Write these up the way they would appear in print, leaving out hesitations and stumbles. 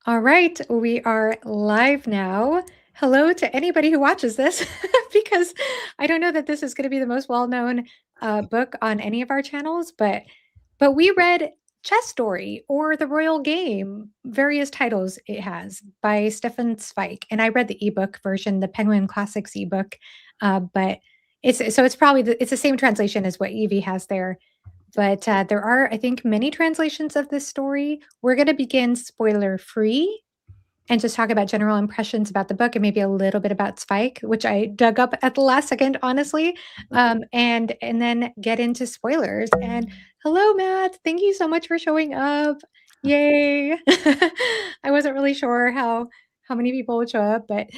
All right, we are live now. Hello to anybody who watches this, because I don't know that this is going to be the most well-known book on any of our channels, but we read Chess Story or The Royal Game, various titles it has by Stefan Zweig, and I read the ebook version, the Penguin Classics ebook, but it's probably it's the same translation as what Evie has there. But there are, I think, many translations of this story. We're going to begin spoiler free and just talk about general impressions about the book and maybe a little bit about Spike, which I dug up at the last second, honestly, and then get into spoilers. And hello, Matt. Thank you so much for showing up. Yay! I wasn't really sure how many people would show up, but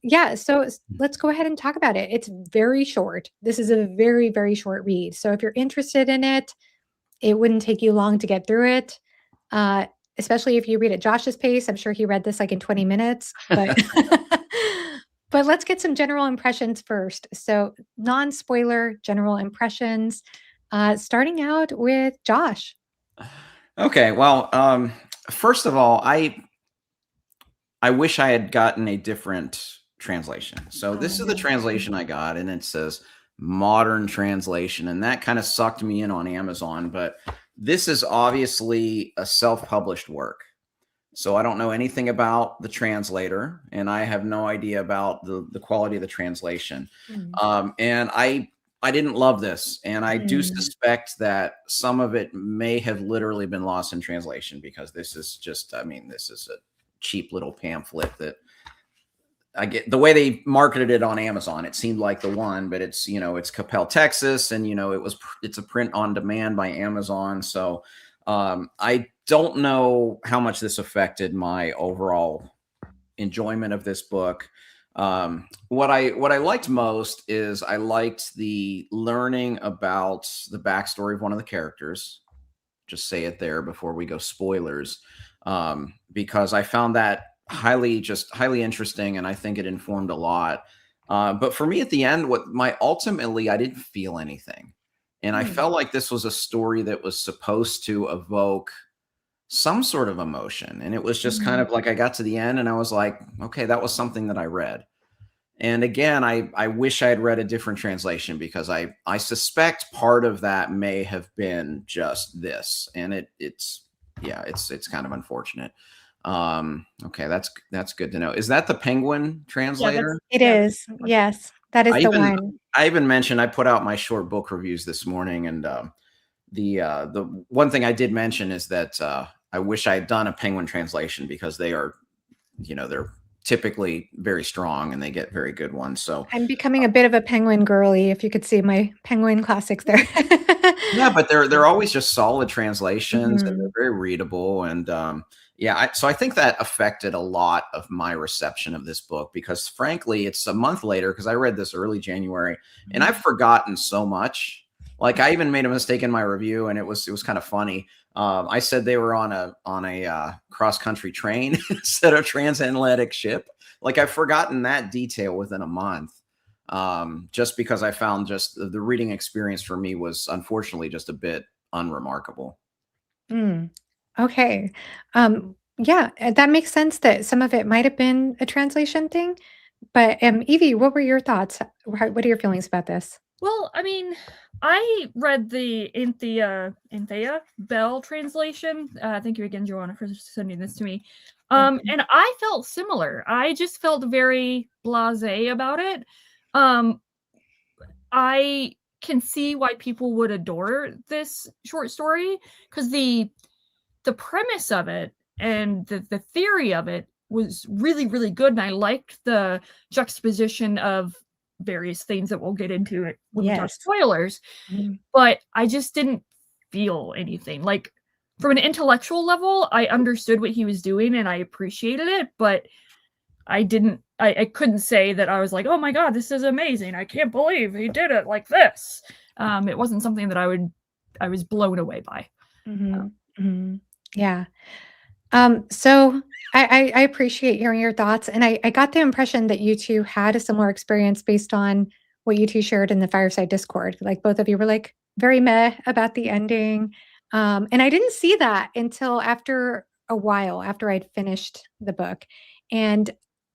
yeah. So let's go ahead and talk about it. It's very short. This is a very, very short read. So if you're interested in it, it wouldn't take you long to get through it. Especially if you read at Josh's pace. I'm sure he read this like in 20 minutes, but but let's get some general impressions first. So non-spoiler general impressions, starting out with Josh. Okay, well, first of all, I wish I had gotten a different translation. So this is the translation I got, and it says modern translation, and that kind of sucked me in on Amazon. But this is obviously a self-published work. So I don't know anything about the translator, and I have no idea about the quality of the translation. And I didn't love this, and I do suspect that some of it may have literally been lost in translation, because this is just, I mean, this is a cheap little pamphlet that I get. The way they marketed it on Amazon, it seemed like the one, but it's, it's Capel, Texas, and it's a print on demand by Amazon. So I don't know how much this affected my overall enjoyment of this book. What I liked most is I liked the learning about the backstory of one of the characters. Just say it there before we go spoilers, because I found that highly interesting, and I think it informed a lot. But for me, at the end, ultimately, I didn't feel anything. And I felt like this was a story that was supposed to evoke some sort of emotion. And it was just kind of like I got to the end and I was like, okay, that was something that I read. And again, I wish I had read a different translation, because I suspect part of that may have been just this. And it's kind of unfortunate. Okay, that's good to know. Is that the Penguin translator? It is. Yes, that is the one. I even mentioned I put out my short book reviews this morning, and the one thing I did mention is that I wish I had done a Penguin translation, because they are, they're typically very strong and they get very good ones. So I'm becoming a bit of a Penguin girly, if you could see my Penguin classics there. yeah, but they're always just solid translations, and they're very readable. And so I think that affected a lot of my reception of this book, because frankly, it's a month later, because I read this early January, and I've forgotten so much. Like, I even made a mistake in my review, and it was kind of funny. I said they were on a cross country train instead of transatlantic ship. Like, I've forgotten that detail within a month, just because I found just the reading experience for me was unfortunately just a bit unremarkable. Okay. Yeah, that makes sense that some of it might have been a translation thing. But Evie, what were your thoughts? What are your feelings about this? Well, I mean, I read the Anthea Bell translation. Thank you again, Joanna, for sending this to me. And I felt similar. I just felt very blasé about it. I can see why people would adore this short story, because the premise of it and the theory of it was really, really good. And I liked the juxtaposition of various things that we'll get into it when we talk spoilers. But I just didn't feel anything. Like, from an intellectual level, I understood what he was doing and I appreciated it, but I couldn't say that I was like, oh my God, this is amazing. I can't believe he did it like this. It wasn't something that I was blown away by. Yeah. So I appreciate hearing your thoughts. And I got the impression that you two had a similar experience based on what you two shared in the Fireside Discord. Like, both of you were like very meh about the ending. And I didn't see that until after a while after I'd finished the book. And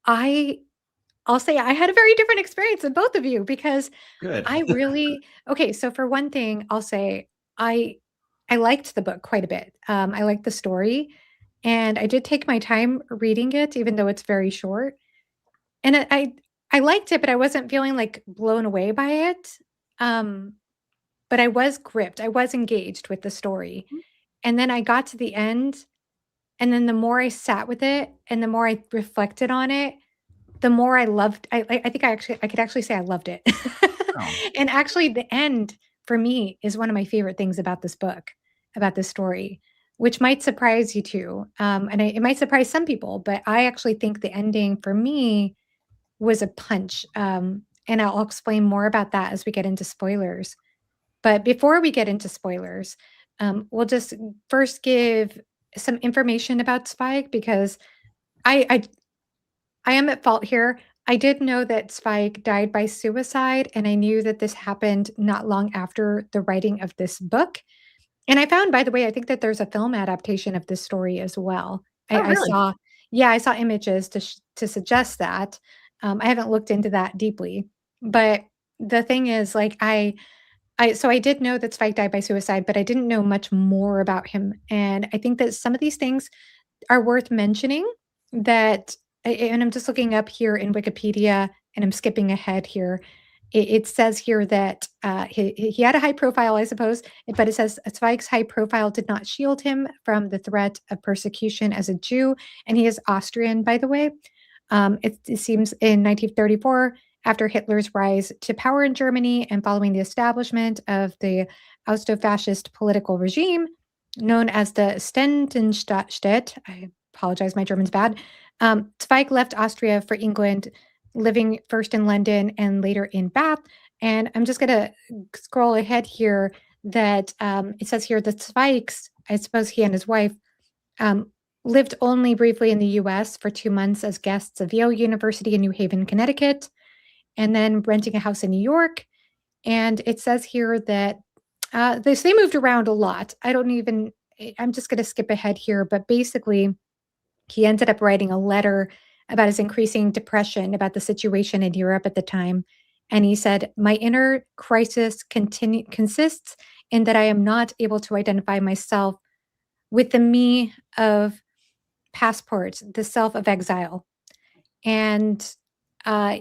I'll say I had a very different experience than both of you because Good. I really okay, so for one thing, I'll say I I liked the book quite a bit. I liked the story, and I did take my time reading it, even though it's very short. And I liked it, but I wasn't feeling like blown away by it. Um, but I was gripped. I was engaged with the story. And then I got to the end, and then the more I sat with it, and the more I reflected on it, the more I loved I think I could actually say I loved it. Oh, And actually the end for me is one of my favorite things about this book, about this story, which might surprise you too. It might surprise some people, but I actually think the ending for me was a punch. And I'll explain more about that as we get into spoilers. But before we get into spoilers, we'll just first give some information about Zweig because I I am at fault here. I did know that Zweig died by suicide, and I knew that this happened not long after the writing of this book. And I found, by the way, I think that there's a film adaptation of this story as well. Oh, I really? saw, yeah, I saw images to suggest that. I haven't looked into that deeply, but the thing is, like, so I did know that Zweig died by suicide, but I didn't know much more about him. And I think that some of these things are worth mentioning that and I'm just looking up here in Wikipedia, and I'm skipping ahead here. It says here that, he had a high profile, I suppose, but it says Zweig's high profile did not shield him from the threat of persecution as a Jew, and he is Austrian, by the way. It seems in 1934, after Hitler's rise to power in Germany and following the establishment of the Austro-fascist political regime known as the Ständenstadt. I apologize, my German's bad. Zweig left Austria for England, living first in London and later in Bath. And I'm just going to scroll ahead here that it says here that Zweigs, I suppose he and his wife, um, lived only briefly in the US for 2 months as guests of Yale University in New Haven, Connecticut, and then renting a house in New York. And it says here that they moved around a lot. I'm just going to skip ahead here, but basically, he ended up writing a letter about his increasing depression about the situation in Europe at the time. And he said, "My inner crisis consists in that I am not able to identify myself with the me of passport, the self of exile." And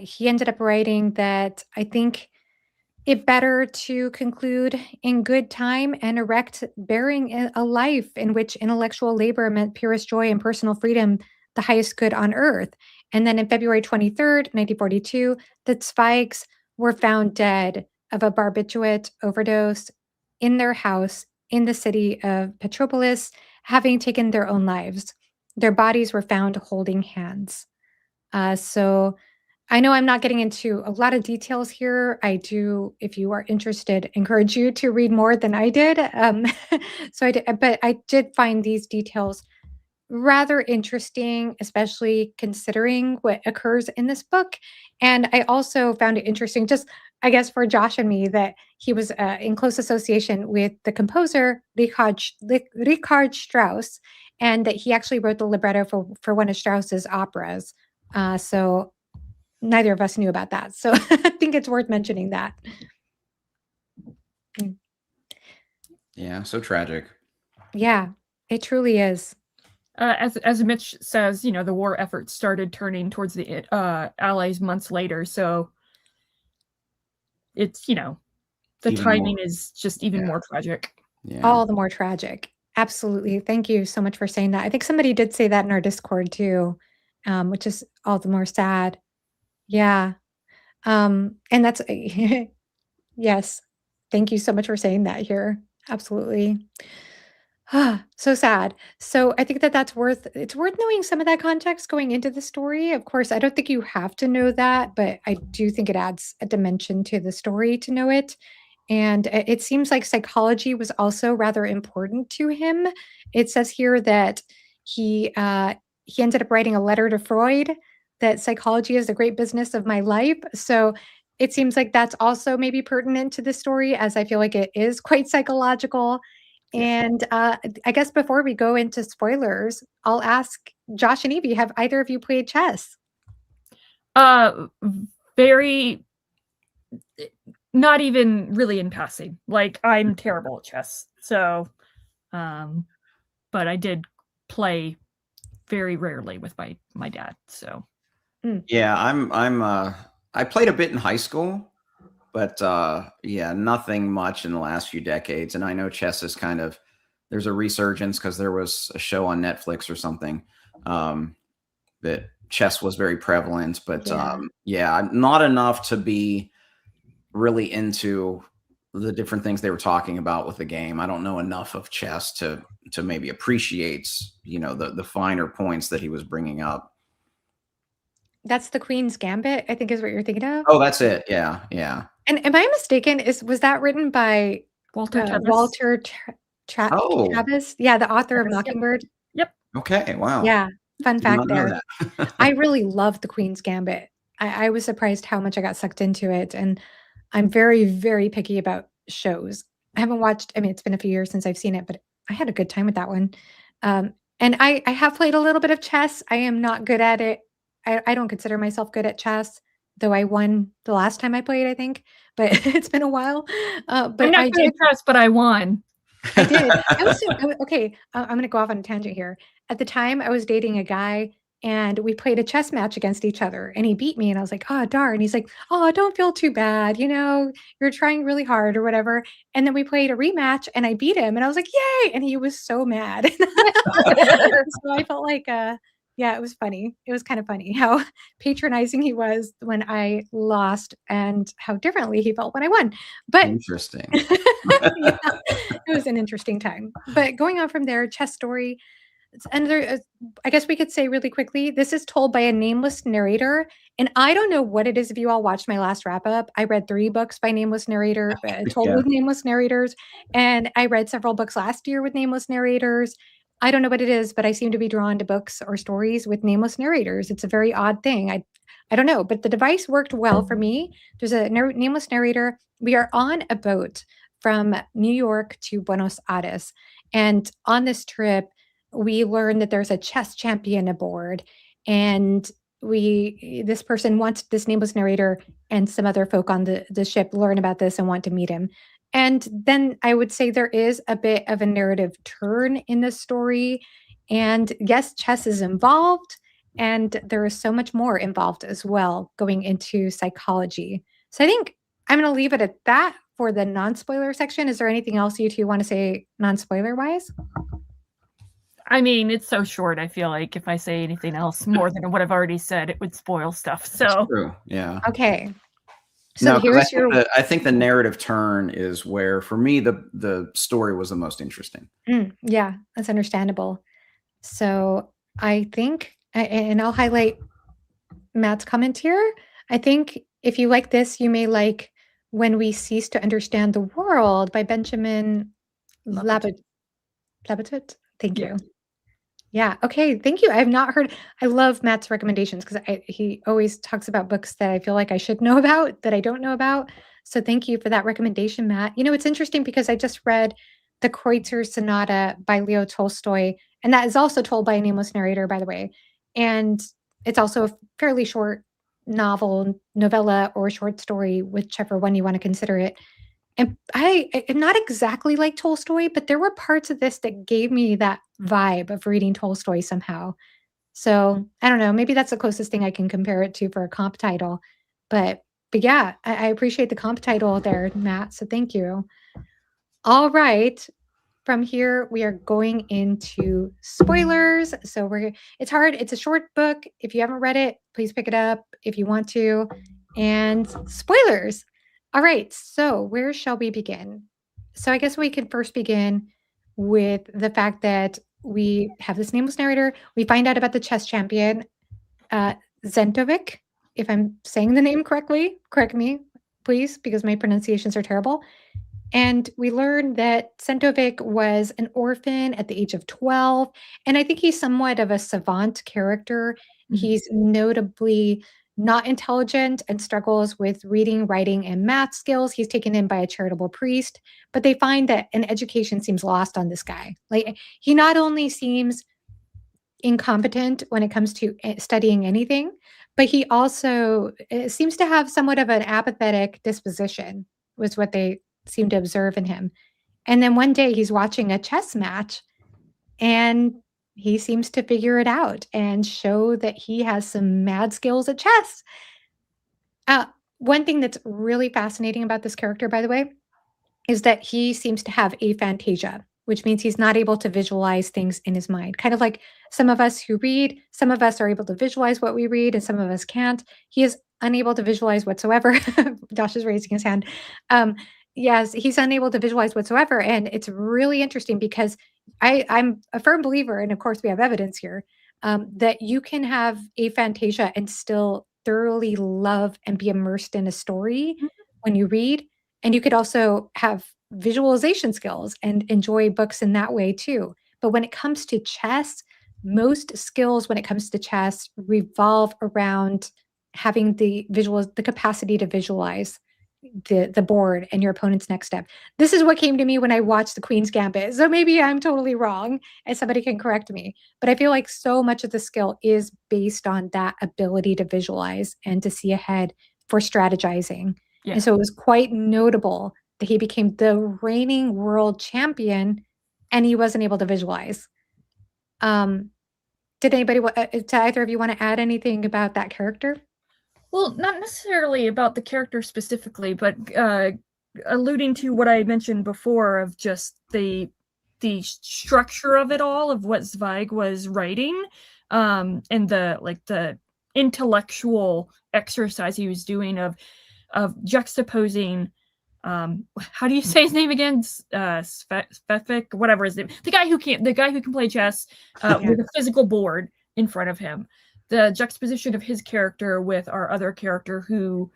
he ended up writing that I think it better to conclude in good time and erect bearing a life in which intellectual labor meant purest joy and personal freedom, the highest good on earth. And then in February 23rd, 1942, the Zweigs were found dead of a barbiturate overdose in their house in the city of Petropolis, having taken their own lives. Their bodies were found holding hands. So I know I'm not getting into a lot of details here. I do, if you are interested, encourage you to read more than I did. But I did find these details rather interesting, especially considering what occurs in this book. And I also found it interesting, just I guess for Josh and me, that he was in close association with the composer Richard Strauss, and that he actually wrote the libretto for one of Strauss's operas. So neither of us knew about that. So I think it's worth mentioning that. yeah. So tragic. Yeah, it truly is. As Mitch says, the war effort started turning towards the Allies months later, so it's the Even timing more. is just even more tragic. Yeah. All the more tragic. Absolutely. Thank you so much for saying that. I think somebody did say that in our Discord too, which is all the more sad. Yeah. And that's yes. Thank you so much for saying that here. Absolutely. So sad. So I think that it's worth knowing some of that context going into the story. Of course, I don't think you have to know that, but I do think it adds a dimension to the story to know it. And it seems like psychology was also rather important to him. It says here that he ended up writing a letter to Freud that psychology is the great business of my life. So it seems like that's also maybe pertinent to the story, as I feel like it is quite psychological. And I guess before we go into spoilers, I'll ask Josh and Evie, have either of you played chess? Very, not even really in passing. Like, I'm terrible at chess. So, but I did play very rarely with my dad. So, Yeah, I played a bit in high school, but yeah, nothing much in the last few decades. And I know chess is kind of, there's a resurgence because there was a show on Netflix or something that chess was very prevalent, but yeah, not enough to be really into the different things they were talking about with the game. I don't know enough of chess to maybe appreciate, you know, the finer points that he was bringing up. That's the Queen's Gambit, I think is what you're thinking of? Oh, that's it. Yeah, yeah. And am I mistaken? Was that written by Walter Tevis. Walter Oh. Travis? Yeah, the author of Travis, yep. Mockingbird. Yep. Okay, wow. Yeah, fun Did fact not know there. that. I really love the Queen's Gambit. I was surprised how much I got sucked into it, and I'm very, very picky about shows. I haven't watched, I mean, it's been a few years since I've seen it, but I had a good time with that one. And I have played a little bit of chess. I am not good at it. I don't consider myself good at chess, though I won the last time I played, I think, but it's been a while. I'm But not I good at did. chess, but I won. I did. Okay. I'm going to go off on a tangent here. At the time, I was dating a guy, and we played a chess match against each other, and he beat me, and I was like, "Oh, darn." He's like, "Oh, don't feel too bad. You know, you're trying really hard or whatever." And then we played a rematch, and I beat him, and I was like, "Yay!" And he was so mad. So I felt like, yeah, it was funny. It was kind of funny how patronizing he was when I lost, and how differently he felt when I won. But Interesting. yeah, it was an interesting time. But going on from there, chess story. And there, I guess we could say really quickly, this is told by a nameless narrator. And I don't know what it is. If you all watched my last wrap up, I read 3 books by nameless narrator, told Yeah. with nameless narrators. And I read several books last year with nameless narrators. I don't know what it is, but I seem to be drawn to books or stories with nameless narrators. It's a very odd thing. I don't know, but the device worked well for me. There's a nameless narrator. We are on a boat from New York to Buenos Aires. And on this trip, we learn that there's a chess champion aboard, and this person wants, this nameless narrator and some other folk on the ship learn about this and want to meet him. And then I would say there is a bit of a narrative turn in the story. And yes, chess is involved, and there is so much more involved as well, going into psychology. So I think I'm going to leave it at that for the non-spoiler section. Is there anything else you two want to say non-spoiler wise? I mean, it's so short. I feel like if I say anything else more than what I've already said, it would spoil stuff. So That's true. Yeah. Okay. So No, 'cause here's your. I think the narrative turn is where, for me, the story was the most interesting. Yeah, that's understandable. So I think, and I'll highlight Matt's comment here. I think if you like this, you may like When We Cease to Understand the World by Benjamin Labatut. Thank Yeah. you. Yeah. Okay. Thank you. I have not heard. I love Matt's recommendations because he always talks about books that I feel like I should know about that I don't know about. So thank you for that recommendation, Matt. You know, it's interesting because I just read The Kreutzer Sonata by Leo Tolstoy, and that is also told by a nameless narrator, by the way. And it's also a fairly short novel, novella, or short story, whichever one you want to consider it. And I am not exactly like Tolstoy, but there were parts of this that gave me that vibe of reading Tolstoy somehow. So I don't know, maybe that's the closest thing I can compare it to for a comp title. But yeah, I appreciate the comp title there, Matt. So thank you. All right. From here, we are going into spoilers. So it's hard. It's a short book. If you haven't read it, please pick it up if you want to. And spoilers. All right, so where shall we begin? So I guess we could first begin with the fact that we have this nameless narrator. We find out about the chess champion, Zentovic. If I'm saying the name correctly, correct me, please, because my pronunciations are terrible. And we learn that Zentovic was an orphan at the age of 12. And I think he's somewhat of a savant character. He's notably not intelligent and struggles with reading, writing, and math skills. He's taken in by a charitable priest, but they find that an education seems lost on this guy. Like, he not only seems incompetent when it comes to studying anything, but he also seems to have somewhat of an apathetic disposition, was what they seem to observe in him. And then one day he's watching a chess match and he seems to figure it out and show that he has some mad skills at chess. One thing that's really fascinating about this character, by the way, is that he seems to have aphantasia, which means he's not able to visualize things in his mind. Kind of like some of us who read, some of us are able to visualize what we read and some of us can't. He is unable to visualize whatsoever. Josh is raising his hand. Yes, he's unable to visualize whatsoever. And it's really interesting because I'm a firm believer, and of course we have evidence here, that you can have aphantasia and still thoroughly love and be immersed in a story when you read. And you could also have visualization skills and enjoy books in that way too. But when it comes to chess, most skills when it comes to chess revolve around having the capacity to visualize the board and your opponent's next step. This is what came to me when I watched the Queen's Gambit. So maybe I'm totally wrong and somebody can correct me. But I feel like so much of the skill is based on that ability to visualize and to see ahead for strategizing. Yeah. And so it was quite notable that he became the reigning world champion and he wasn't able to visualize. Did anybody, to either of you want to add anything about that character? Well, not necessarily about the character specifically, but alluding to what I mentioned before of just the structure of it all, of what Zweig was writing, and the intellectual exercise he was doing of juxtaposing. How do you say his name again? Stefan, whatever his name. The guy who can play chess with a physical board in front of him. The juxtaposition of his character with our other character who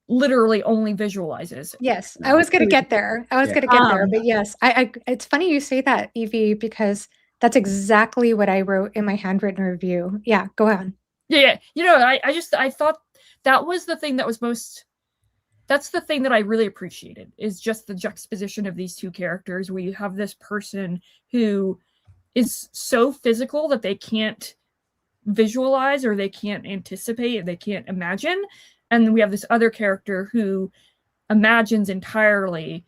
literally only visualizes. Yes, I was going to get there. But yes, I it's funny you say that, Evie, because that's exactly what I wrote in my handwritten review. Yeah, go on. Yeah. I thought that was the thing that was most. That's the thing that I really appreciated, is just the juxtaposition of these two characters, where you have this person who is so physical that they can't visualize or they can't anticipate, they can't imagine. And we have this other character who imagines entirely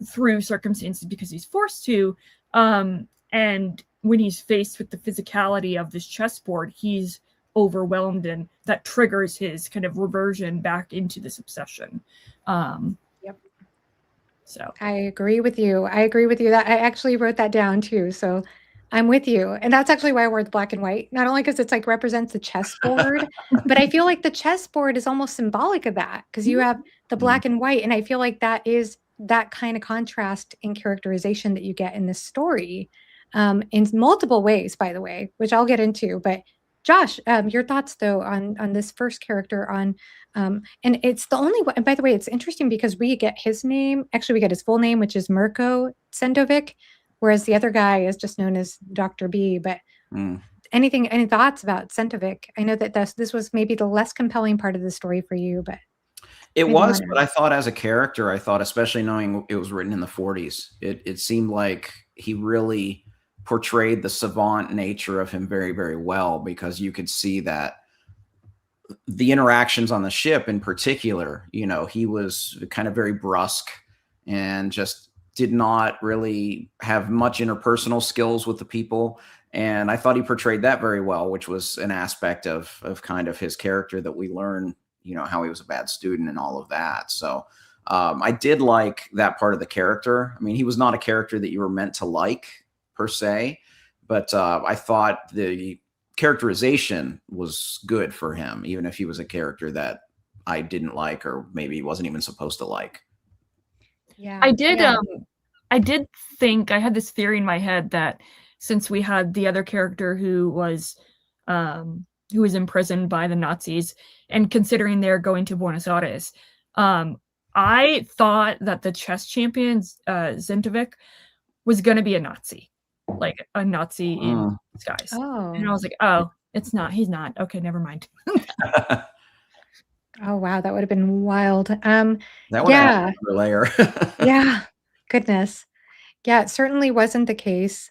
through circumstances because he's forced to. And when he's faced with the physicality of this chessboard, he's overwhelmed, and that triggers his kind of reversion back into this obsession. So I agree with you. That I actually wrote that down too. So I'm with you. And that's actually why I wore the black and white. Not only because it's like represents the chessboard, but I feel like the chessboard is almost symbolic of that, because you have the black and white. And I feel like that is that kind of contrast in characterization that you get in this story, in multiple ways, by the way, which I'll get into. But Josh, your thoughts though on this first character and it's the only one. And by the way, it's interesting because we get his name. Actually, we get his full name, which is Mirko Sendovic, whereas the other guy is just known as Dr. B. But any thoughts about Sendovic? I know that this was maybe the less compelling part of the story for you, but it was. But I thought as a character, especially knowing it was written in the 40s, it seemed like he really portrayed the savant nature of him very, very well, because you could see that the interactions on the ship in particular, he was kind of very brusque and just did not really have much interpersonal skills with the people. And I thought he portrayed that very well, which was an aspect of kind of his character that we learn, how he was a bad student and all of that. So I did like that part of the character. I mean, he was not a character that you were meant to like per se, but I thought the characterization was good for him, even if he was a character that I didn't like, or maybe wasn't even supposed to like. Yeah, I did think, I had this theory in my head that since we had the other character who was imprisoned by the Nazis, and considering they're going to Buenos Aires, I thought that the chess champion Zentovic was going to be a Nazi, like a Nazi in disguise. And I was like, oh, It's not. He's not. Okay, never mind. Oh wow, that would have been wild. That would Yeah. add another layer. Yeah. Goodness. Yeah, it certainly wasn't the case.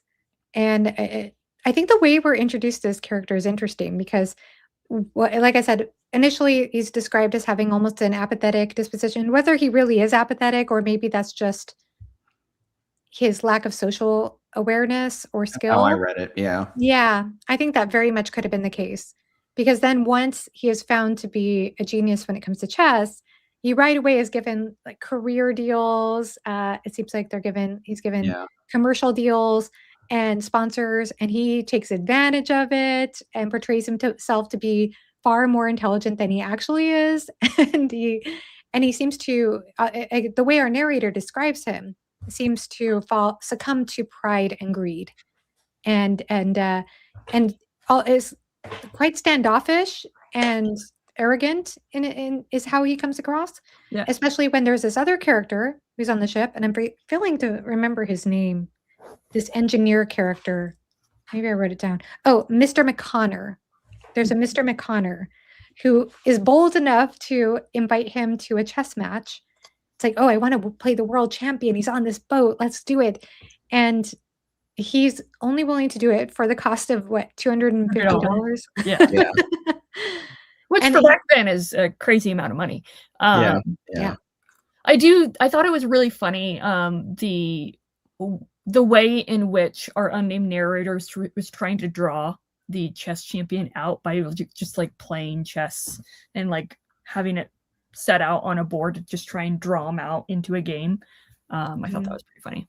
And I think the way we're introduced to this character is interesting because, like I said, initially he's described as having almost an apathetic disposition. Whether he really is apathetic or maybe that's just his lack of social awareness or How I skill. read it. Yeah. Yeah, I think that very much could have been the case. Because then once he is found to be a genius when it comes to chess, he right away is given like career deals. It seems like he's given Yeah. commercial deals and sponsors, and he takes advantage of it and portrays himself to be far more intelligent than he actually is. and he seems to the way our narrator describes him seems to succumb to pride and greed and all is quite standoffish and arrogant in is how he comes across. Yeah. Especially when there's this other character who's on the ship, and I'm failing to remember his name. This engineer character. Maybe I wrote it down. Oh, Mr. McConnor. There's a Mr. McConnor who is bold enough to invite him to a chess match. It's like, oh, I want to play the world champion. He's on this boat. Let's do it. And he's only willing to do it for the cost of what, $250? Yeah. Yeah. Which And for back then is a crazy amount of money. Yeah. I thought it was really funny, the way in which our unnamed narrator was trying to draw the chess champion out by just like playing chess and like having it set out on a board to just try and draw him out into a game. I thought that was pretty funny.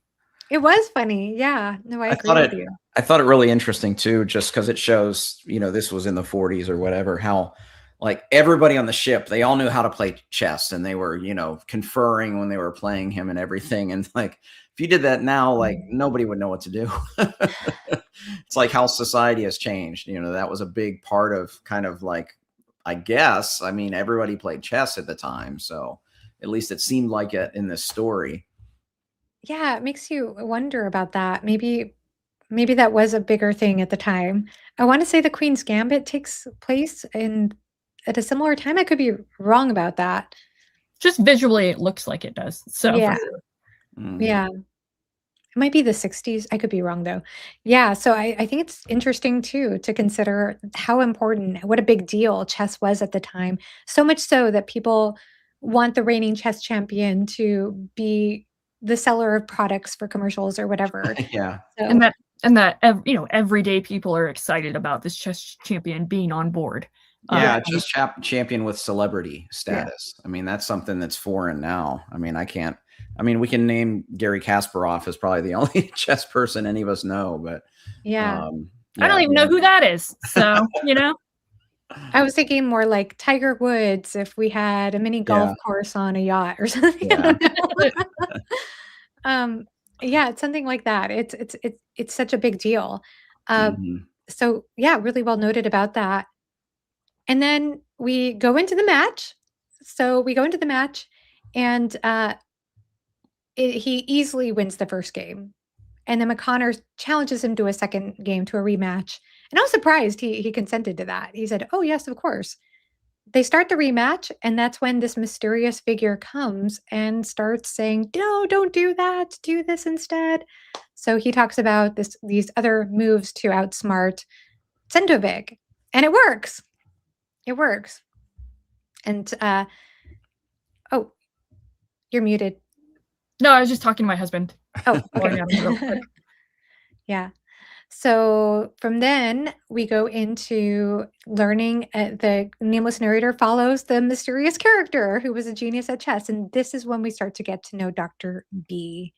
It was funny. Yeah. No, I agree with you. I thought it really interesting too, just because it shows, this was in the 40s or whatever, how like everybody on the ship, they all knew how to play chess and they were, conferring when they were playing him and everything. And like, if you did that now, like nobody would know what to do. It's like how society has changed. That was a big part of kind of like, I guess, everybody played chess at the time. So at least it seemed like it in this story. Yeah, it makes you wonder about that. Maybe that was a bigger thing at the time. I want to say the Queen's Gambit takes place at a similar time. I could be wrong about that. Just visually, it looks like it does. So yeah, Mm. yeah, it might be the 60s. I could be wrong though. Yeah, so I think it's interesting too to consider how important, what a big deal chess was at the time. So much so that people want the reigning chess champion to be the seller of products for commercials or whatever. Yeah. So, and that everyday people are excited about this chess champion being on board. Yeah, just champion with celebrity status. Yeah. That's something that's foreign now. We can name Gary Kasparov as probably the only chess person any of us know, but yeah. I don't even know who that is. So, I was thinking more like Tiger Woods if we had a mini golf course on a yacht or something. Yeah, it's something like that. It's such a big deal. So yeah, really well noted about that. And then we go into the match. And he easily wins the first game. And then McConnor challenges him to a second game, to a rematch. And I was surprised he consented to that. He said, oh, yes, of course. They start the rematch, and that's when this mysterious figure comes and starts saying, no, don't do that. Do this instead. So he talks about these other moves to outsmart Centovig. And it works. It works. And, oh, you're muted. No, I was just talking to my husband. Oh, okay. Yeah. So from then we go into learning. The nameless narrator follows the mysterious character who was a genius at chess. And this is when we start to get to know Dr. B,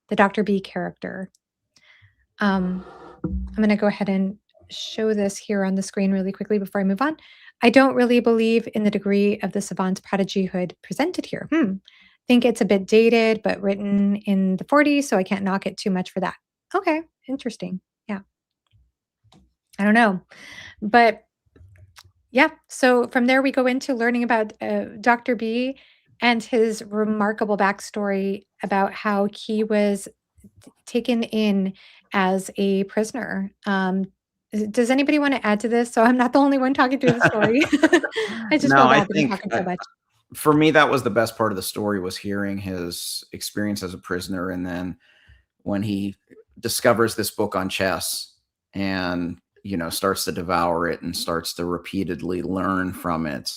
the Dr. B character. I'm going to go ahead and show this here on the screen really quickly before I move on. I don't really believe in the degree of the savant's prodigyhood presented here. Think it's a bit dated, but written in the 40s, so I can't knock it too much for that. Okay, interesting. Yeah. I don't know. But yeah, so from there we go into learning about Dr. B and his remarkable backstory about how he was taken in as a prisoner Does anybody want to add to this? So I'm not the only one talking through the story. I just No, feel I bad that I'm think talking so much. for me that was the best part of the story, was hearing his experience as a prisoner, and then when he discovers this book on chess and starts to devour it and starts to repeatedly learn from it.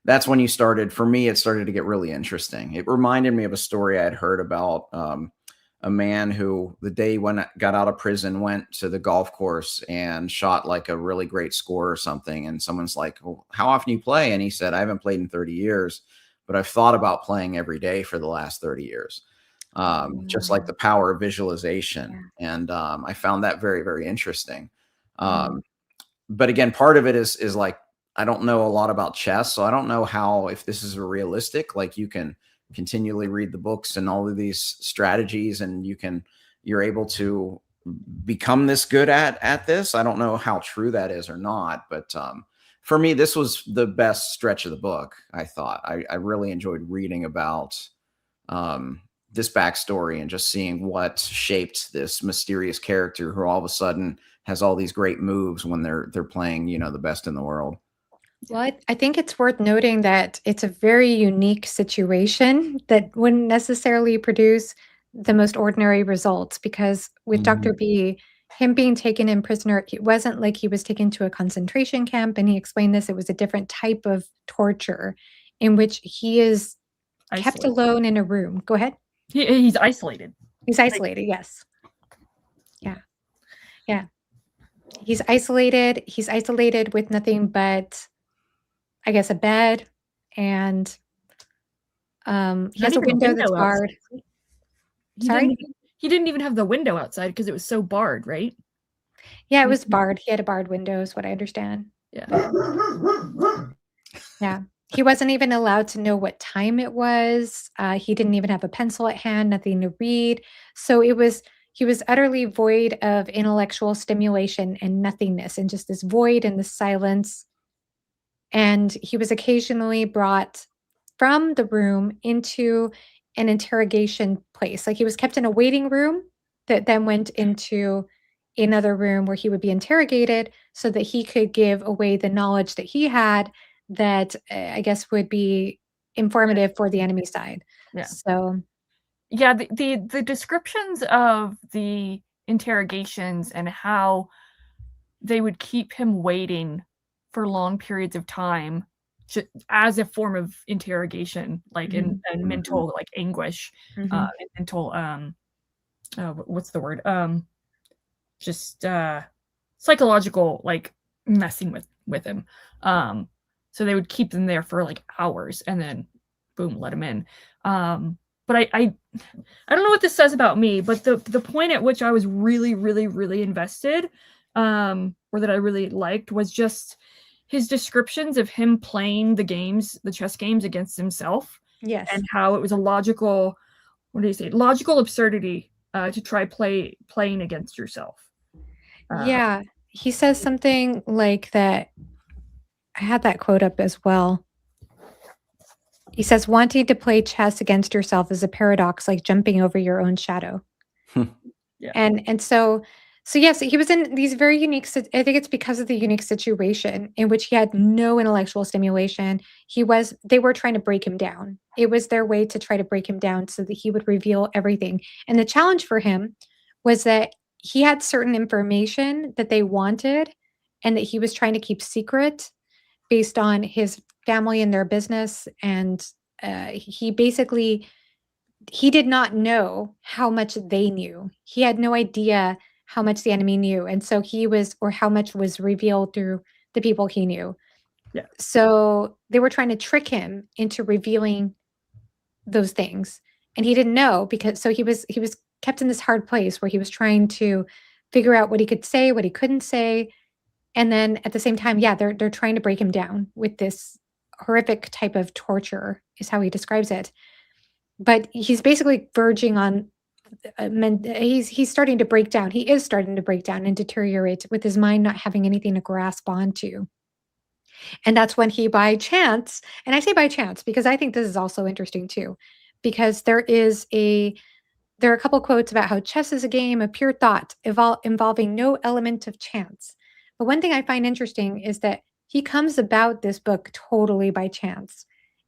That's when for me it started to get really interesting. It reminded me of a story I had heard about a man who, the day when I got out of prison, went to the golf course and shot like a really great score or something, and someone's like, well, how often do you play? And he said, I haven't played in 30 years, but I've thought about playing every day for the last 30 years. Just like the power of visualization. Yeah. And I found that very, very interesting. Mhm. But again, part of it is like, I don't know a lot about chess, so I don't know if this is realistic. Like, you can continually read the books and all of these strategies, and you're able to become this good at this. I don't know how true that is or not, but for me, this was the best stretch of the book. I thought I really enjoyed reading about this backstory and just seeing what shaped this mysterious character who all of a sudden has all these great moves when they're playing, the best in the world. Well, I think it's worth noting that it's a very unique situation that wouldn't necessarily produce the most ordinary results, because with Dr. Mhm. B, him being taken in prisoner, it wasn't like he was taken to a concentration camp, and he explained this. It was a different type of torture in which he is kept Isolated. alone in a room. Go ahead. He's isolated. He's isolated. Yes. Yeah. Yeah. He's isolated. He's isolated with nothing but, I guess, a bed, and he Not has a even a window that's window outside. barred. He Sorry? didn't even have the window outside because it was so barred, right? Yeah, it was barred. He had a barred window is what I understand. Yeah. Yeah. He wasn't even allowed to know what time it was. He didn't even have a pencil at hand, nothing to read. So he was utterly void of intellectual stimulation and nothingness, and just this void and this silence. And he was occasionally brought from the room into an interrogation place. Like, he was kept in a waiting room that then went into another room where he would be interrogated so that he could give away the knowledge that he had that, I guess, would be informative for the enemy side. Yeah. So, Yeah, the descriptions of the interrogations and how they would keep him waiting for long periods of time as a form of interrogation, like Mhm. and mental like anguish, Mhm. and mental what's the word? Just psychological, like, messing with him. So they would keep them there for like hours and then boom, let him in. But I don't know what this says about me, but the point at which I was really, really, really invested, or that I really liked, was just his descriptions of him playing the chess games against himself, Yes. and how it was a logical, what do you say, logical absurdity to try playing against yourself. Yeah. He says something like that. I had that quote up as well. He says, "Wanting to play chess against yourself is a paradox like jumping over your own shadow." Yeah. And so yes, he was in these very unique I think it's because of the unique situation in which he had no intellectual stimulation. They were trying to break him down. It was their way to try to break him down so that he would reveal everything. And the challenge for him was that he had certain information that they wanted and that he was trying to keep secret based on his family and their business. And he did not know how much they knew. He had no idea how much the enemy knew, and so or how much was revealed through the people he knew. Yeah. So they were trying to trick him into revealing those things, and he didn't know, because he was kept in this hard place where he was trying to figure out what he could say, what he couldn't say, and then at the same time, yeah, they're trying to break him down with this horrific type of torture, is how he describes it. But he's basically verging on, he's starting to break down. He is starting to break down and deteriorate with his mind not having anything to grasp onto. And that's when he, by chance, and I say by chance because I think this is also interesting too, because there is there are a couple quotes about how chess is a game of pure thought, involving no element of chance. But one thing I find interesting is that he comes about this book totally by chance.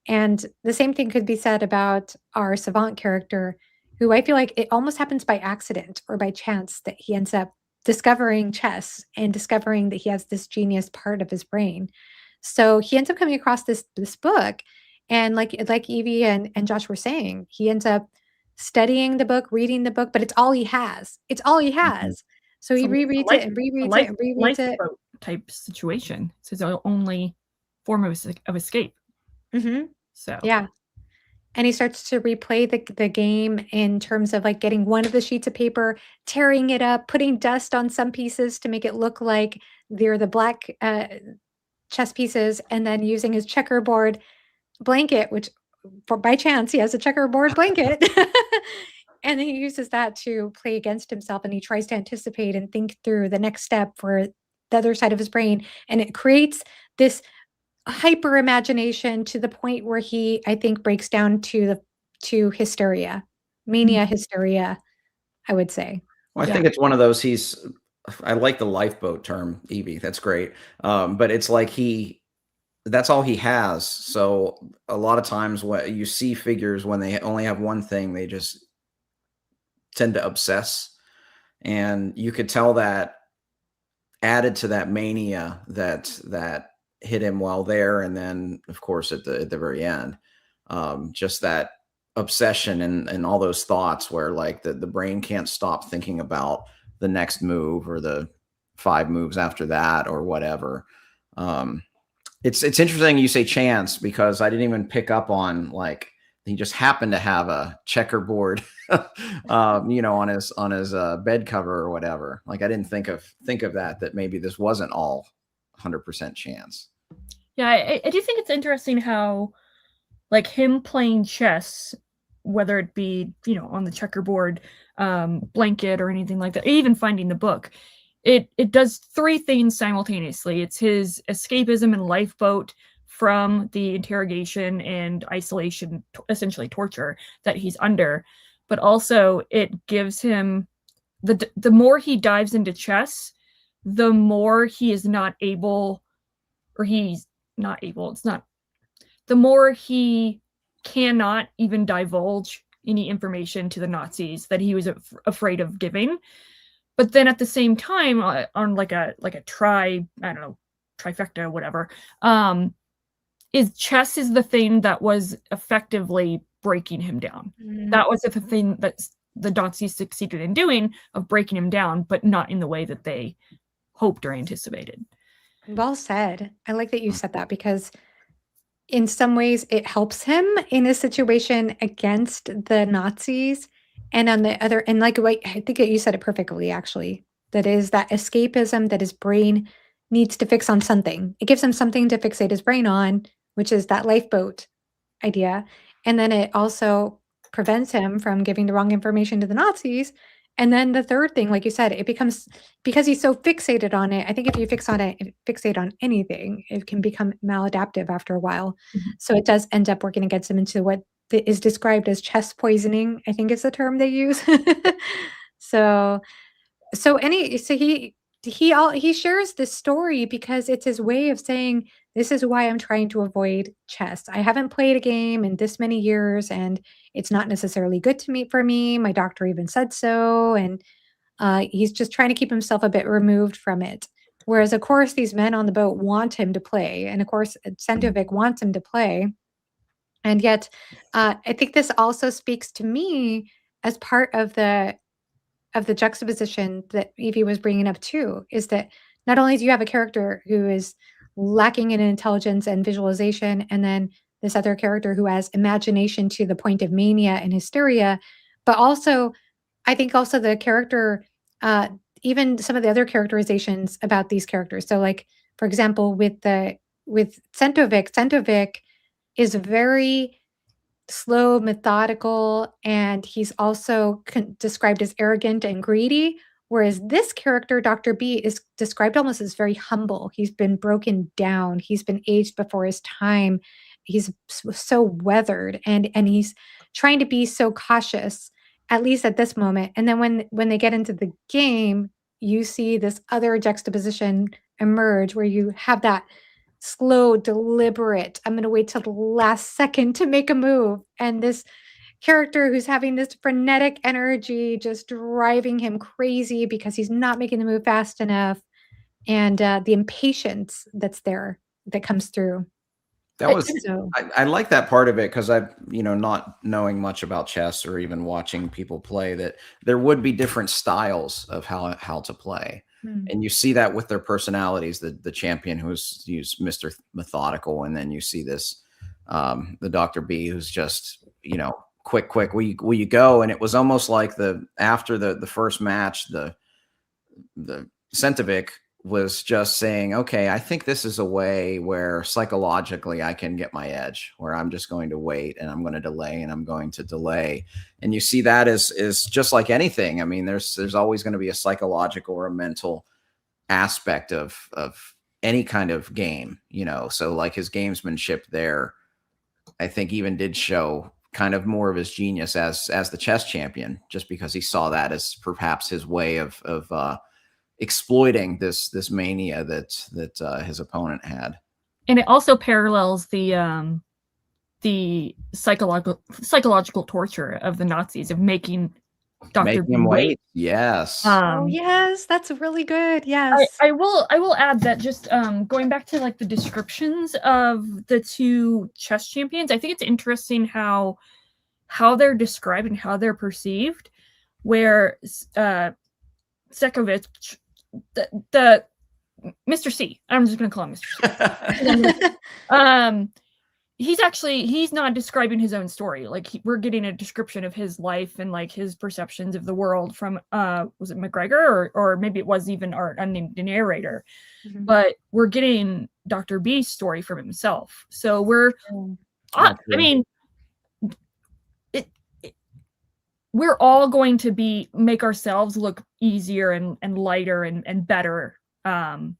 And the same thing could be said about our savant character, who I feel like it almost happens by accident or by chance that he ends up discovering chess and discovering that he has this genius part of his brain. So he ends up coming across this book, and like Evie and Josh were saying, he ends up studying the book, reading the book, but it's all he has. It's all he has. So he rereads it and rereads it and rereads it. Type situation. It's his only form of escape. So yeah. And he starts to replay the game in terms of like getting one of the sheets of paper, tearing it up, putting dust on some pieces to make it look like they're the black chess pieces, and then using his checkerboard blanket, which by chance he has a checkerboard blanket. And then he uses that to play against himself, and he tries to anticipate and think through the next step for the other side of his brain. And it creates this hyper imagination to the point where he, I think, breaks down to hysteria, mania, hysteria, I would say. Well, I think it's one of those, I like the lifeboat term, Evie. That's great. But it's like that's all he has. So a lot of times what you see figures when they only have one thing, they just tend to obsess. And you could tell that added to that mania that hit him while there. And then of course at the very end, just that obsession and all those thoughts where like the brain can't stop thinking about the next move or the 5 moves after that or whatever. It's interesting you say chance, because I didn't even pick up on like he just happened to have a checkerboard on his bed cover or whatever. Like I didn't think of that maybe this wasn't all 100% chance. Yeah, I do think it's interesting how like him playing chess, whether it be on the checkerboard blanket or anything like that, even finding the book, it does 3 things simultaneously. It's his escapism and lifeboat from the interrogation and isolation, essentially torture that he's under, but also it gives him the more he dives into chess, the more he is not able, or he's not able, the more he cannot even divulge any information to the Nazis that he was afraid of giving. But then at the same time, on like a trifecta or whatever, is chess is the thing that was effectively breaking him down. That was the thing that the Nazis succeeded in doing, of breaking him down, but not in the way that they hoped or anticipated. Well said. I like that you said that, because in some ways it helps him in a situation against the Nazis. And on the other, and like I think you said it perfectly, actually, that is that escapism that his brain needs to fix on something. It gives him something to fixate his brain on, which is that lifeboat idea. And then it also prevents him from giving the wrong information to the Nazis. And then the third thing, like you said, it becomes, because he's so fixated on it. I think if you fixate on anything, it can become maladaptive after a while. So it does end up working against him into what is described as chess poisoning, I think is the term they use. So he shares this story because it's his way of saying, this is why I'm trying to avoid chess. I haven't played a game in this many years, and it's not necessarily good for me. My doctor even said so. And he's just trying to keep himself a bit removed from it. Whereas, of course, these men on the boat want him to play. And of course, Centovic wants him to play. And yet, I think this also speaks to me as part of the juxtaposition that Evie was bringing up too, is that not only do you have a character who is lacking in intelligence and visualization, and then this other character who has imagination to the point of mania and hysteria, but also, I think also the character, even some of the other characterizations about these characters. So like, for example, with Centovic is very slow, methodical, and he's also described as arrogant and greedy. Whereas this character, Dr. B, is described almost as very humble. He's been broken down. He's been aged before his time. He's so weathered, and he's trying to be so cautious. at least at this moment. And then when they get into the game, you see this other juxtaposition emerge where you have that slow, deliberate, I'm gonna wait till the last second to make a move. And this character who's having this frenetic energy just driving him crazy because he's not making the move fast enough. And the impatience that's there that comes through. That was So I like that part of it because I've, not knowing much about chess or even watching people play, that there would be different styles of how to play. And you see that with their personalities, the champion who's Mr. Methodical, and then you see this the Dr. B who's just, quick, will you go? And it was almost like after the first match, the Centovic was just saying, okay, I think this is a way where psychologically I can get my edge, where I'm just going to wait and I'm going to delay and I'm going to delay. And you see that is just like anything. I mean, there's always going to be a psychological or a mental aspect of any kind of game, so like his gamesmanship there, I think even did show kind of more of his genius as the chess champion, just because he saw that as perhaps his way of exploiting this mania that his opponent had. And it also parallels the psychological torture of the Nazis of making Dr. B him wait. Yes. oh yes, that's really good. Yes. I will add that just going back to like the descriptions of the two chess champions, I think it's interesting how they're described and how they're perceived, where Sekovich, the Mr. C, I'm just going to call him Mr. C. He's not describing his own story. Like we're getting a description of his life and like his perceptions of the world from was it McGregor or maybe it was even our unnamed narrator. But we're getting Dr. B's story from himself. So we're all going to make ourselves look easier and lighter and better when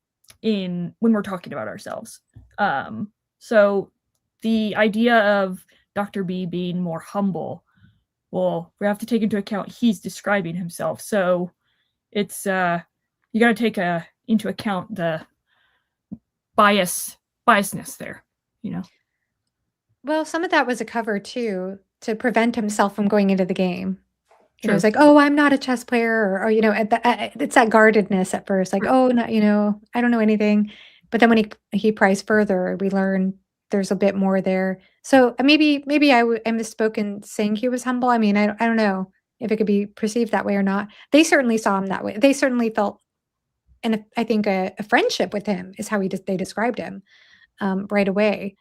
we're talking about ourselves. So the idea of Dr. B being more humble, well, we have to take into account he's describing himself. So it's you got to take into account the biasness there, Well, some of that was a cover too, to prevent himself from going into the game. It True. was like, oh, I'm not a chess player, or it's that guardedness at first, like, oh, no, I don't know anything. But then when he pries further, we learn there's a bit more there. So maybe I misspoke in saying he was humble. I mean, I don't know if it could be perceived that way or not. They certainly saw him that way. They certainly felt, and I think a friendship with him is how they described him right away.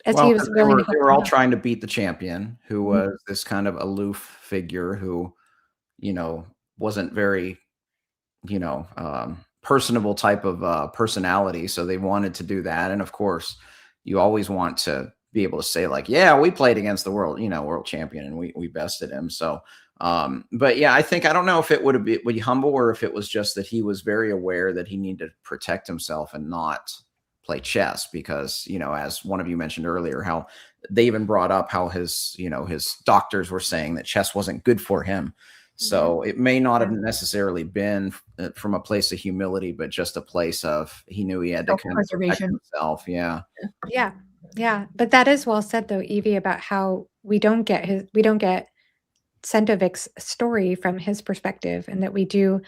As he was they willing to were all trying to beat the champion, who was this kind of aloof figure who, wasn't very, personable type of personality. So they wanted to do that. And of course, you always want to be able to say like, yeah, we played against the world champion and we bested him. So, but yeah, I don't know if it would be humble or if it was just that he was very aware that he needed to protect himself and not play chess, because as one of you mentioned earlier, how they even brought up how his doctors were saying that chess wasn't good for him. So it may not have necessarily been from a place of humility, but just a place of he knew he had to kind of protect himself. Yeah. But that is well said though, Evie, about how we don't get Centovic's story from his perspective, and that we do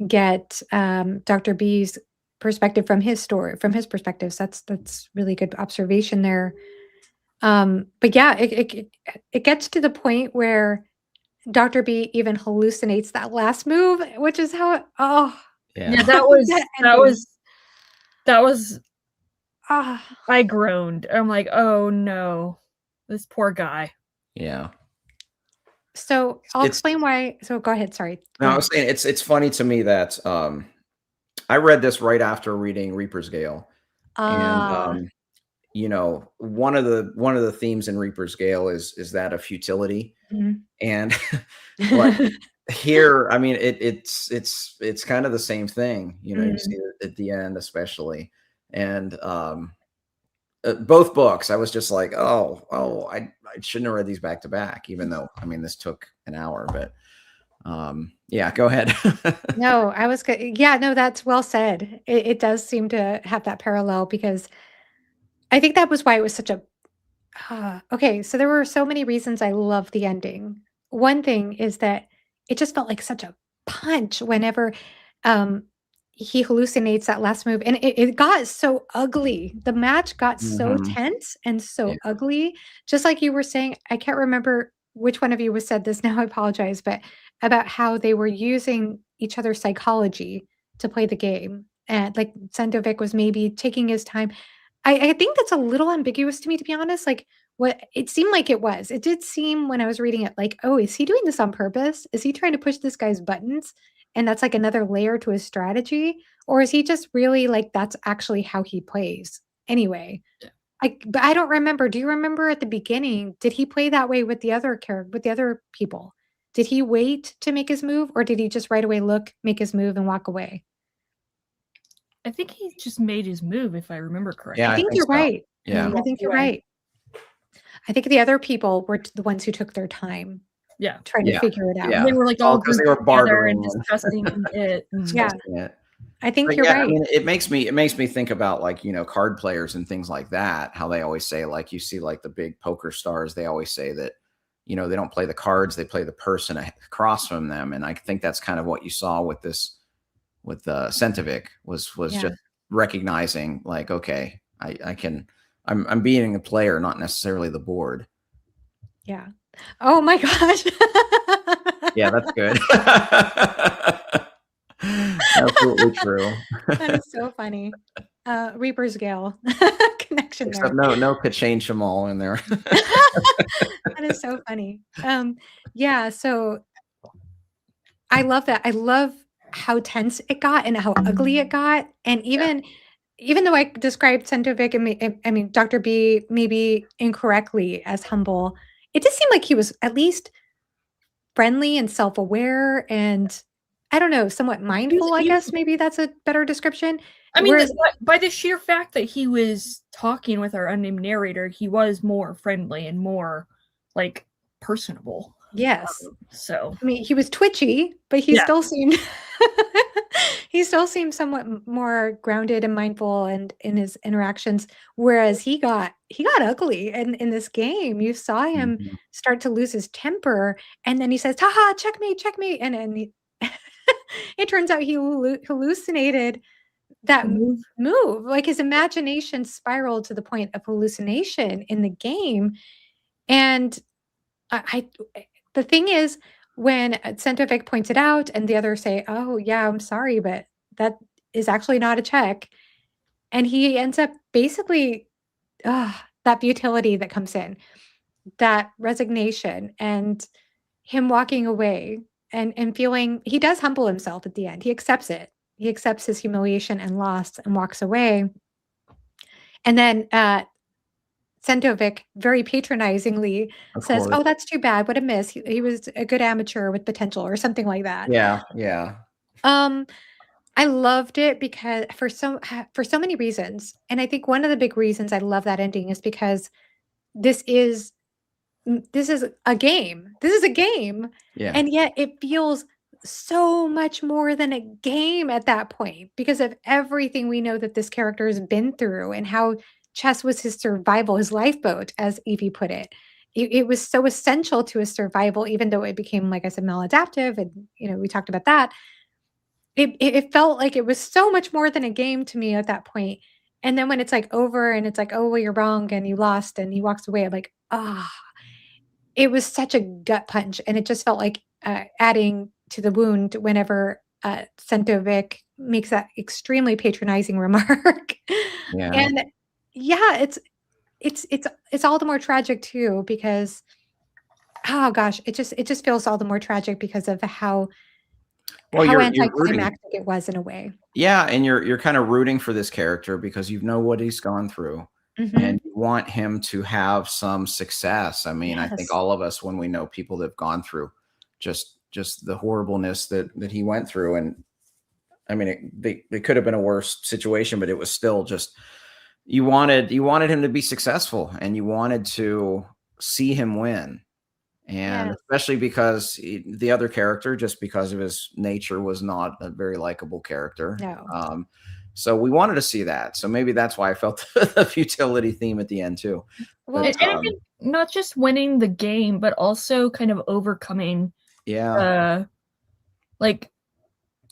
get Dr. B's perspective from his perspective. So that's really good observation there. But yeah, it gets to the point where Dr. B even hallucinates that last move, which is how that was I groaned. I'm like, oh no, this poor guy. Yeah. So I'll explain why. So go ahead. Sorry. No, I was saying it's funny to me that I read this right after reading Reaper's Gale, and one of the themes in Reaper's Gale is that of futility, and like here, I mean, it's kind of the same thing. You see it at the end, especially, and both books, I was just like, oh, shouldn't have read these back to back, even though, I mean, this took an hour, but yeah, go ahead. No, I was good. Yeah, no, that's well said. It does seem to have that parallel because I think that was why it was such a okay, so there were so many reasons I love the ending. One thing is that it just felt like such a punch whenever um, he hallucinates that last move, and it got so ugly. The match got so Mhm. tense and Yeah. so ugly. Just like you were saying, I can't remember which one of you was said this now. I apologize, but about how they were using each other's psychology to play the game, and like Sendovic was maybe taking his time. I think that's a little ambiguous to me, to be honest, like, what it seemed like it was. It did seem when I was reading it like, "Oh, is he doing this on purpose? Is he trying to push this guy's buttons, and that's, like, another layer to his strategy? Or is he just really, like, that's actually how he plays anyway?" Yeah. But I don't remember. Do you remember at the beginning, did he play that way with with the other people? Did he wait to make his move, or did he just right away look, make his move, and walk away? I think he just made his move, if I remember correctly. Yeah, I I think think you're so. right. Yeah. I think you're Right. right. I think the other people were the ones who took their time Yeah. trying to Yeah. figure it out. Yeah. They were like All all 'cause they grouped were together and bartering and discussing it. Yeah. discussing it. I think But you're yeah, I right. mean, it makes me think about, like, you know, card players and things like that, how they always say, like, you see, like, the big poker stars, they always say that, you know, they don't play the cards, they play the person across from them, and I think that's kind of what you saw with this, with Sentovic, was Yeah. just recognizing, like, okay, I'm being a player, not necessarily the board. Yeah. Oh my gosh. Yeah, that's good. Absolutely true. That is so funny. Reaper's Gale connection Except there. no ka-ching shamal in there. That is so funny. Yeah, so I love that. I love how tense it got and how ugly it got, and Yeah. even though I described Sentovic and I mean, Dr. B maybe incorrectly as humble, it just seemed like he was at least friendly and self-aware and, I don't know, somewhat mindful, I He was guess maybe that's a better description. I mean, Whereas by the sheer fact that he was talking with our unnamed narrator, he was more friendly and more, like, personable. yes. So I mean, he was twitchy, but he Yeah. still seemed he still seemed somewhat more grounded and mindful and in his interactions, whereas he got ugly in this game. You saw him Mhm. start to lose his temper, and then he says, "Ha checkmate, checkmate," and he it turns out he hallucinated that The move. move. Like, his imagination spiraled to the point of hallucination in the game, and I the thing is, when Centovic points it out and the others say, "Oh, yeah, I'm sorry, but that is actually not a check," and he ends up basically that futility that comes in, that resignation, and him walking away and feeling he does humble himself at the end. He accepts it. He accepts his humiliation and loss and walks away. And then, Sentovic very patronizingly Of says, course. "Oh, that's too bad. What a miss. He was a good amateur with potential," or something like that. Yeah, yeah. Um, I loved it because for so many reasons, and I think one of the big reasons I love that ending is because this is this is a game. This is a game, Yeah. and yet it feels so much more than a game at that point because of everything we know that this character has been through and how chess was his survival, his lifeboat, as Evie put it. It was so essential to his survival, even though it became, like I said, maladaptive, and we talked about that. It felt like it was so much more than a game to me at that point. And then when it's like over and it's like, "Oh, well, you're wrong and you lost," and he walks away, I'm like, ah. It was such a gut punch, and it just felt like, adding to the wound whenever, Sentovic makes that extremely patronizing remark. Yeah. And yeah, it's all the more tragic too because oh gosh, it just feels all the more tragic because of Well, how you're rooting. anticlimactic it was in a way. Yeah, and you're kind of rooting for this character because you know what he's gone through, Mhm. and you want him to have some success. I mean, I think Yes. all of us, when we know people that have gone through just the horribleness that he went through, and I mean, it could have been a worse situation, but it was still just you wanted him to be successful, and you wanted to see him win. And especially because the other character, just because of his nature, was not a very likable character. No. So we wanted to see that. So maybe that's why I felt the futility theme at the end too. Well, And I think not just winning the game, but also kind of overcoming, like,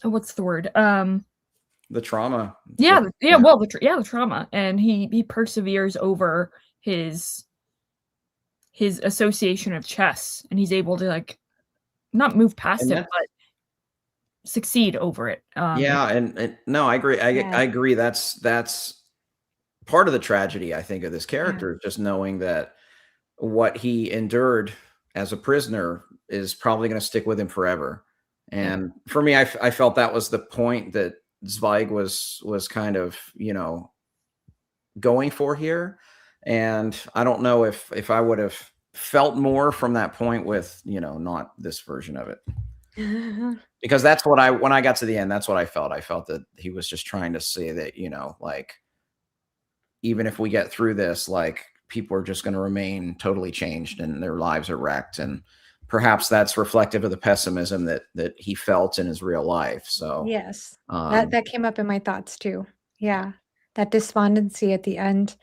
what's the word? The trauma. The trauma. And he perseveres over his association of chess, and he's able to, like, not move past it, but succeed over it. And no, I agree. I agree. That's part of the tragedy, I think, of this character, just knowing that what he endured as a prisoner is probably going to stick with him forever. And for me, I felt that was the point that Zweig was kind of, going for here. And I don't know if I would have felt more from that point with, not this version of it. Because that's what when I got to the end, that's what I felt. I felt that he was just trying to say that, like, even if we get through this, like, people are just going to remain totally changed and their lives are wrecked. And perhaps that's reflective of the pessimism that he felt in his real life. So yes, that came up in my thoughts too. Yeah. That despondency at the end.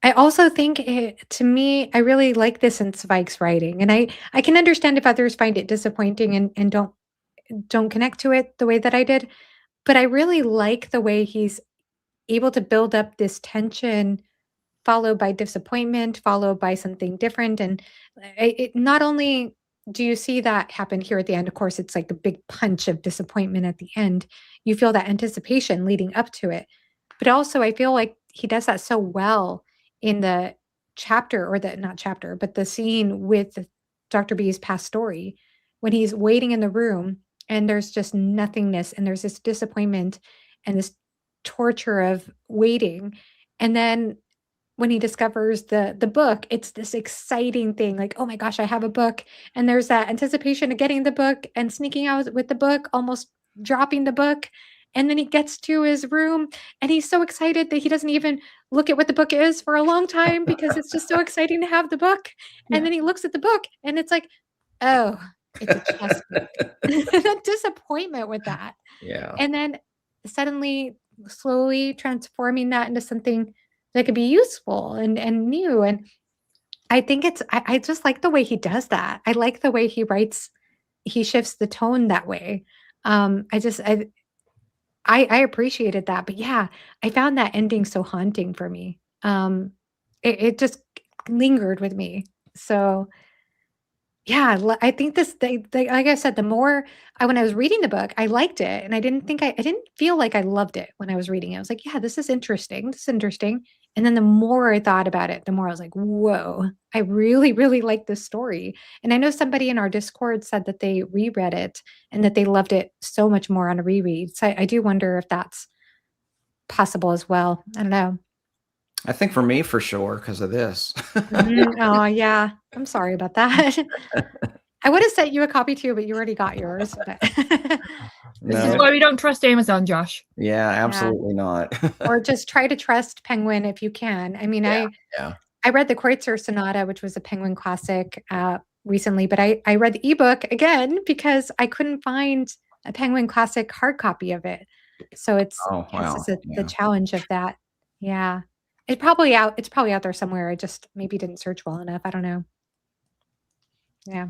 I also think to me, I really like this in Zweig's writing, and I can understand if others find it disappointing and don't connect to it the way that I did, but I really like the way he's able to build up this tension, followed by disappointment, followed by something different, and not only do you see that happen here at the end, of course, it's like a big punch of disappointment at the end. You feel that anticipation leading up to it, but also I feel like he does that so well in the chapter, or the not chapter, but the scene with Dr. B's past story, when he's waiting in the room and there's just nothingness and there's this disappointment and this torture of waiting. And then when he discovers the book, it's this exciting thing, like, oh my gosh, I have a book. And there's that anticipation of getting the book and sneaking out with the book, almost dropping the book. And then he gets to his room and he's so excited that he doesn't even look at what the book is for a long time, because it's just so exciting to have the book. And then he looks at the book and it's like, oh, it's a chess book. That disappointment with that. Yeah. And then suddenly, slowly transforming that into something that could be useful and new. And I think I just like the way he does that. I like the way he writes, he shifts the tone that way. I appreciated that, but yeah, I found that ending so haunting for me. It just lingered with me. So yeah, I think like I said, the more when I was reading the book, I liked it, and I didn't feel like I loved it when I was reading it. I was like, yeah, this is interesting. This is interesting. And then the more I thought about it, the more I was like, whoa, I really, really like this story. And I know somebody in our Discord said that they reread it and that they loved it so much more on a reread. So I do wonder if that's possible as well. I don't know. I think for me, for sure, because of this. Oh, yeah. I'm sorry about that. I would have sent you a copy too, but you already got yours. But This is why we don't trust Amazon, Josh. Yeah, absolutely not. Or just try to trust Penguin if you can. I mean, I read the Kreutzer Sonata, which was a Penguin classic, recently, but I read the ebook again because I couldn't find a Penguin classic hard copy of it. So it's the challenge of that. Yeah. It's probably out there somewhere. I just maybe didn't search well enough. I don't know. Yeah.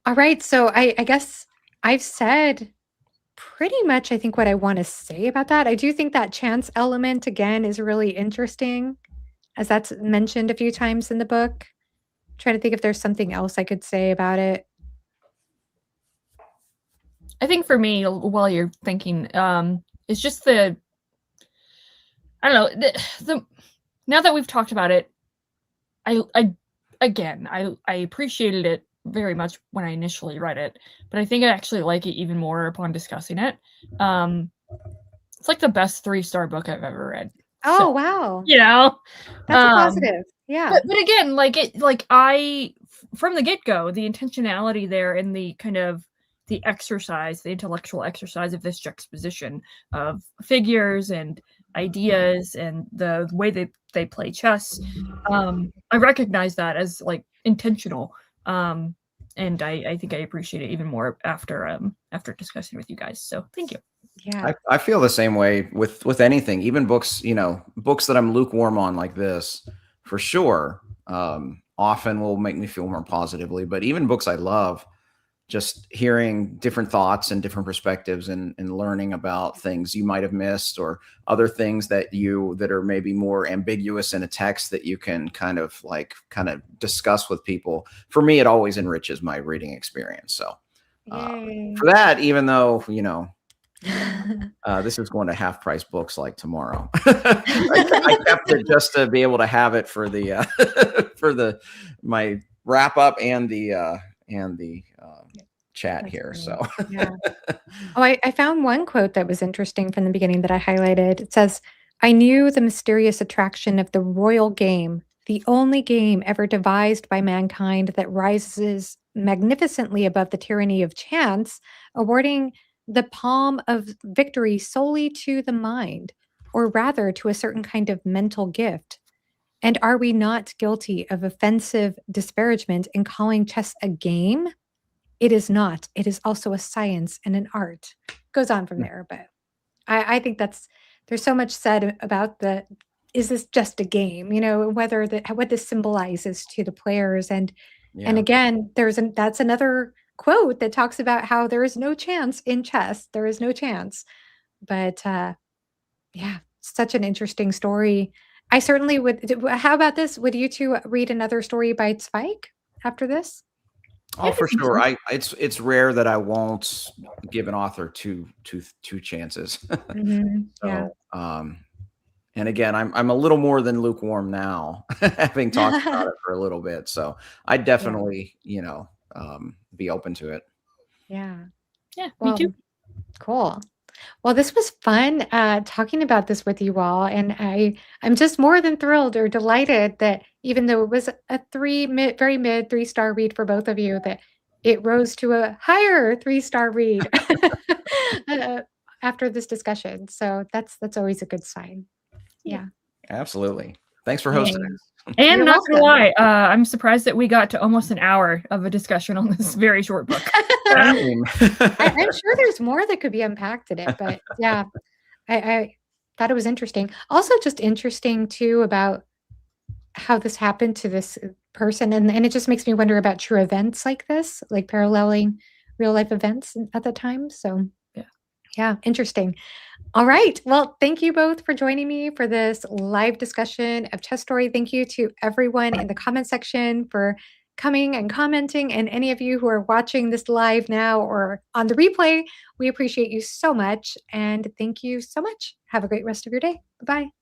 All right. So I guess I've said pretty much, I think, what I want to say about that. I do think that chance element, again, is really interesting, as that's mentioned a few times in the book. I'm trying to think if there's something else I could say about it. I think for me, while you're thinking, it's just I don't know, the now that we've talked about it, I appreciated it very much when I initially read it, but I think I actually like it even more upon discussing it. It's like the best 3-star book I've ever read. Oh, so, wow. That's a positive. Yeah. But again, from the get-go, the intentionality there and the kind of the intellectual exercise of this juxtaposition of figures and ideas and the way that they play chess. I recognize that as like intentional. And I think I appreciate it even more after discussing with you guys. So thank you. Yeah. I feel the same way with anything, even books, books that I'm lukewarm on like this, for sure. Often will make me feel more positively, but even books I love, just hearing different thoughts and different perspectives and learning about things you might have missed, or other things that are maybe more ambiguous in a text that you can kind of discuss with people. For me, it always enriches my reading experience. So for that, even though, this is going to half price books like tomorrow. I kept it just to be able to have it for the my wrap up and the chat here. So yeah. Oh, I found one quote that was interesting from the beginning that I highlighted. It says, "I knew the mysterious attraction of the royal game, the only game ever devised by mankind that rises magnificently above the tyranny of chance, awarding the palm of victory solely to the mind, or rather to a certain kind of mental gift. And are we not guilty of offensive disparagement in calling chess a game? It is not. It is also a science and an art." Goes on from there, but I think there's so much said about is this just a game? Whether what this symbolizes to the players, and again, that's another quote that talks about how there is no chance in chess. There is no chance. But yeah, such an interesting story. I certainly would. How about this? Would you two read another story by Zweig after this? Oh, for sure. It's rare that I won't give an author two chances. Yeah. And again, I'm a little more than lukewarm now, having talked about it for a little bit. So I'd definitely, be open to it. Yeah. Yeah, Well, me too. cool. Well, this was fun talking about this with you all, and I'm just more than thrilled or delighted that even though it was a very mid 3-star read for both of you, that it rose to a higher 3-star read after this discussion. So that's always a good sign. Yeah. Absolutely. Thanks for hosting. And You're not gonna welcome. lie, I'm surprised that we got to almost an hour of a discussion on this very short book. I'm sure there's more that could be unpacked in it, but yeah, I thought it was interesting. Also, just interesting too about how this happened to this person, and it just makes me wonder about true events like this, like paralleling real life events at the time. So yeah, interesting. All right. Well, thank you both for joining me for this live discussion of Chess Story. Thank you to everyone in the comment section for coming and commenting, and any of you who are watching this live now or on the replay. We appreciate you so much, and thank you so much. Have a great rest of your day. Bye-bye.